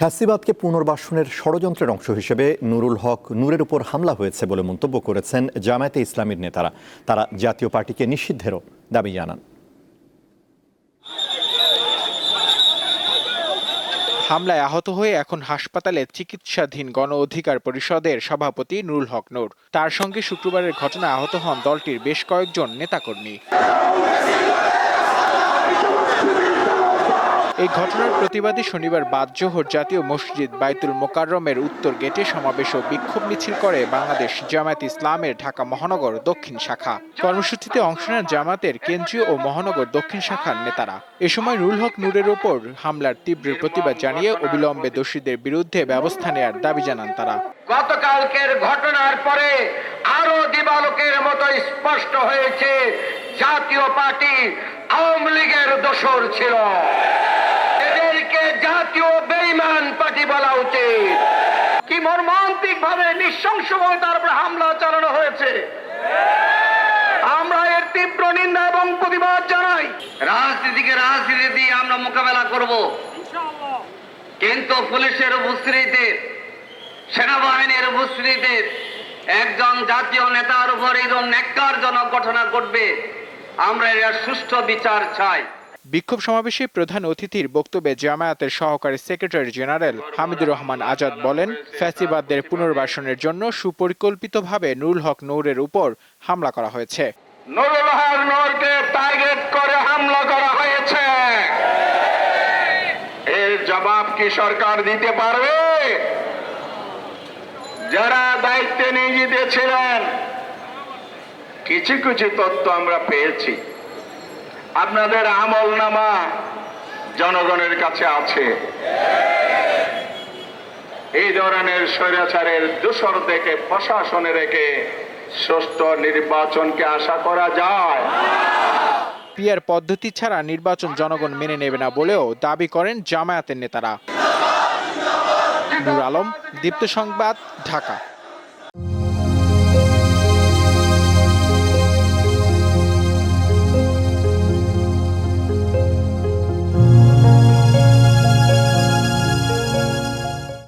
ফ্যাসিবাদকে পুনর্বাসনের ষড়যন্ত্রের অংশ হিসেবে নুরুল হক নূরের উপর হামলা হয়েছে বলে মন্তব্য করেছেন জামায়াতে ইসলামীর নেতারা। তারা জাতীয় পার্টিকে নিষিদ্ধেরও দাবি জানান। হামলায় আহত হয়ে এখন হাসপাতালে চিকিৎসাধীন গণ অধিকার পরিষদের সভাপতি নুরুল হক নূর। তার সঙ্গে শুক্রবারের ঘটনায় আহত হন দলটির বেশ কয়েকজন নেতাকর্মী। এই ঘটনার প্রতিবাদে শনিবার বাদ জোহর জাতীয় মসজিদ বাইতুল মোকাররমের উত্তর গেটে সমাবেশ ও বিক্ষোভ মিছিল করে বাংলাদেশ জামায়াতে ইসলামের ঢাকা মহানগর দক্ষিণ শাখা। কর্মসূচিতে অংশ নেন জামায়াতের কেন্দ্রীয় ও মহানগর দক্ষিণ শাখার নেতারা। এ সময় নুরুল হক নূরের ওপর হামলার তীব্র প্রতিবাদ জানিয়ে অবিলম্বে দোষীদের বিরুদ্ধে ব্যবস্থা নেয়ার দাবি জানান তারা। গতকালকের ঘটনার পরে আরো দিবালোকের মতো স্পষ্ট হয়েছে জাতীয় পার্টি আওয়ামী লীগের দোসর ছিল। এদেরকে জাতীয় বেঈমান পার্টি বলা উচিত। কি মর্মান্তিক ভাবে নৃশংসভাবে তার উপর হামলা চালানো হয়েছে, আমরা এর তীব্র নিন্দা এবং প্রতিবাদ জানাই। রাজনীতি দিয়ে আমরা মোকাবেলা করব, কিন্তু পুলিশের উপস্থিতিতে, সেনাবাহিনীর উপস্থিতিতে একজন জাতীয় নেতার উপর এই ন্যাক্কারজনক ঘটনা ঘটবে, আমরা এর সুষ্ঠু বিচার চাই। বিক্ষোভ সমাবেশে প্রধান অতিথির বক্তব্যে জামায়াতের সহকারী সেক্রেটারি জেনারেল হামিদুর রহমান আজাদ বলেন, ফ্যাসিবাদদের পুনর্বাসনের জন্য সুপরিকল্পিতভাবে নুরুল হক নূরের উপর হামলা করা হয়েছে। নুরুল হক নূরকে টার্গেট করে হামলা করা হয়েছে। এর জবাব কি সরকার দিতে পারবে? যারা দায়িত্বে নিয়োজিত ছিলেন, কিছু কিছু তথ্য আমরা পেয়েছি। আপনাদের আমলনামা জনগণের কাছে আছে। এই ধরনের স্বৈরাচারের দোসর থেকে প্রশাসনে রেখে সুষ্ঠু নির্বাচনকে আশা করা যায়? পিআর পদ্ধতি ছাড়া নির্বাচন জনগণ মেনে নেবে না বলেও দাবি করেন জামায়াতের নেতারা। নূর আলম, দীপ্ত সংবাদ, ঢাকা।